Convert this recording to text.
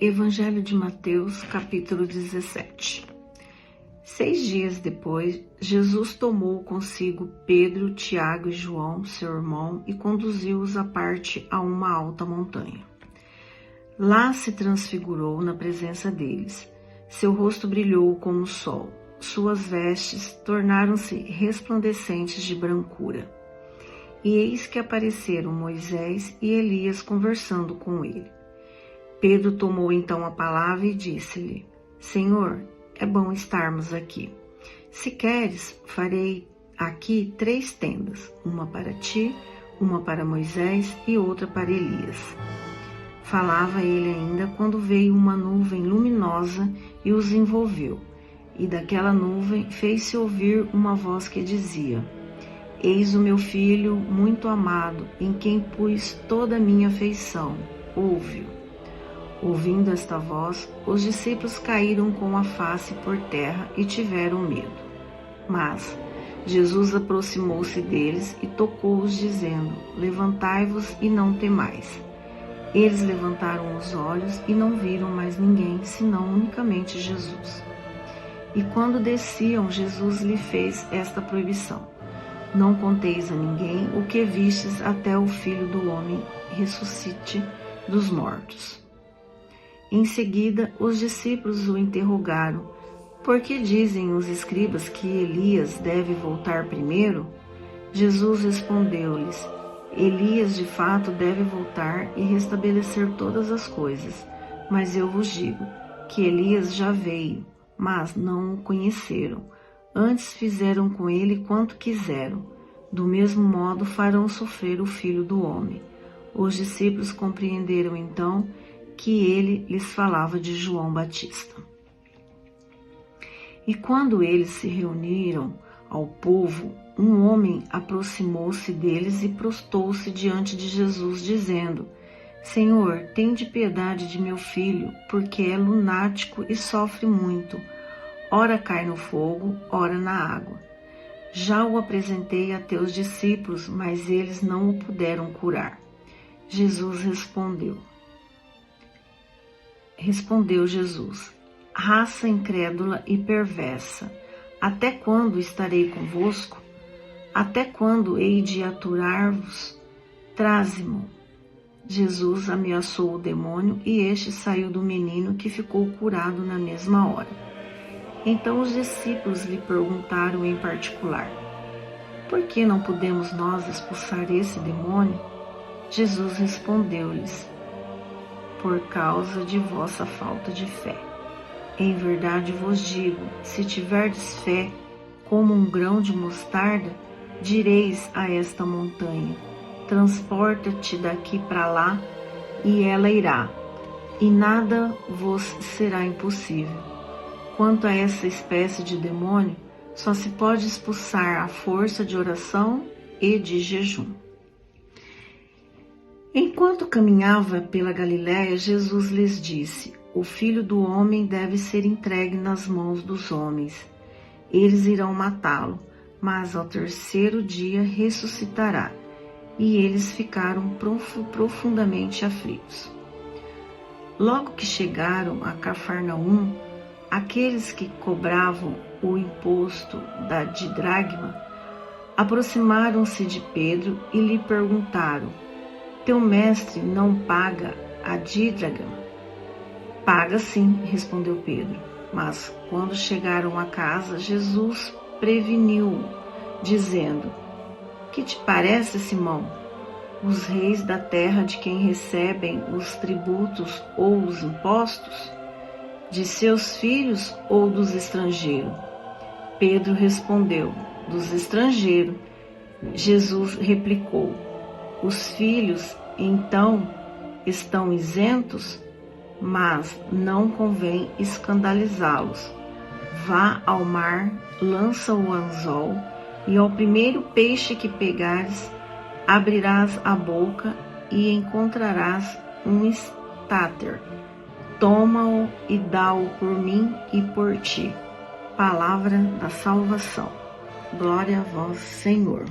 Evangelho de Mateus, capítulo 17. 6 dias depois, Jesus tomou consigo Pedro, Tiago e João, seu irmão, e conduziu-os à parte a uma alta montanha. Lá se transfigurou na presença deles. Seu rosto brilhou como o sol. Suas vestes tornaram-se resplandecentes de brancura. E eis que apareceram Moisés e Elias conversando com ele. Pedro tomou então a palavra e disse-lhe: Senhor, é bom estarmos aqui. Se queres, farei aqui 3 tendas, uma para ti, uma para Moisés e outra para Elias. Falava ele ainda quando veio uma nuvem luminosa e os envolveu, e daquela nuvem fez-se ouvir uma voz que dizia: Eis o meu filho muito amado, em quem pus toda a minha afeição, ouve-o. Ouvindo esta voz, os discípulos caíram com a face por terra e tiveram medo. Mas Jesus aproximou-se deles e tocou-os, dizendo: Levantai-vos e não temais. Eles levantaram os olhos e não viram mais ninguém, senão unicamente Jesus. E quando desciam, Jesus lhe fez esta proibição: Não conteis a ninguém o que vistes até o Filho do Homem ressuscite dos mortos. Em seguida, os discípulos o interrogaram: Por que dizem os escribas que Elias deve voltar primeiro? Jesus respondeu-lhes: Elias de fato deve voltar e restabelecer todas as coisas. Mas eu vos digo que Elias já veio, mas não o conheceram. Antes fizeram com ele quanto quiseram. Do mesmo modo farão sofrer o Filho do Homem. Os discípulos compreenderam então que ele lhes falava de João Batista. E quando eles se reuniram ao povo, um homem aproximou-se deles e prostou-se diante de Jesus, dizendo: Senhor, tende piedade de meu filho, porque é lunático e sofre muito. Ora cai no fogo, ora na água. Já o apresentei a teus discípulos, mas eles não o puderam curar. Jesus Respondeu Jesus: Raça incrédula e perversa, até quando estarei convosco? Até quando hei de aturar-vos? Traze-mo. Jesus ameaçou o demônio e este saiu do menino, que ficou curado na mesma hora. Então os discípulos lhe perguntaram em particular: Por que não podemos nós expulsar esse demônio? Jesus respondeu-lhes: Por causa de vossa falta de fé. Em verdade vos digo, se tiverdes fé como um grão de mostarda, direis a esta montanha: transporta-te daqui para lá, e ela irá, e nada vos será impossível. Quanto a essa espécie de demônio, só se pode expulsar à força de oração e de jejum. Enquanto caminhava pela Galiléia, Jesus lhes disse: O Filho do Homem deve ser entregue nas mãos dos homens. Eles irão matá-lo, mas ao 3º dia ressuscitará. E eles ficaram profundamente aflitos. Logo que chegaram a Cafarnaum, aqueles que cobravam o imposto de dracma aproximaram-se de Pedro e lhe perguntaram: Teu mestre não paga a dídrama? Paga sim, respondeu Pedro. Mas quando chegaram a casa, Jesus preveniu-o, dizendo: Que te parece, Simão? Os reis da terra de quem recebem os tributos ou os impostos? De seus filhos ou dos estrangeiros? Pedro respondeu: Dos estrangeiros. Jesus replicou: Os filhos, então, estão isentos? Mas não convém escandalizá-los. Vá ao mar, lança o anzol, e ao primeiro peixe que pegares, abrirás a boca e encontrarás um estáter. Toma-o e dá-o por mim e por ti. Palavra da salvação. Glória a vós, Senhor.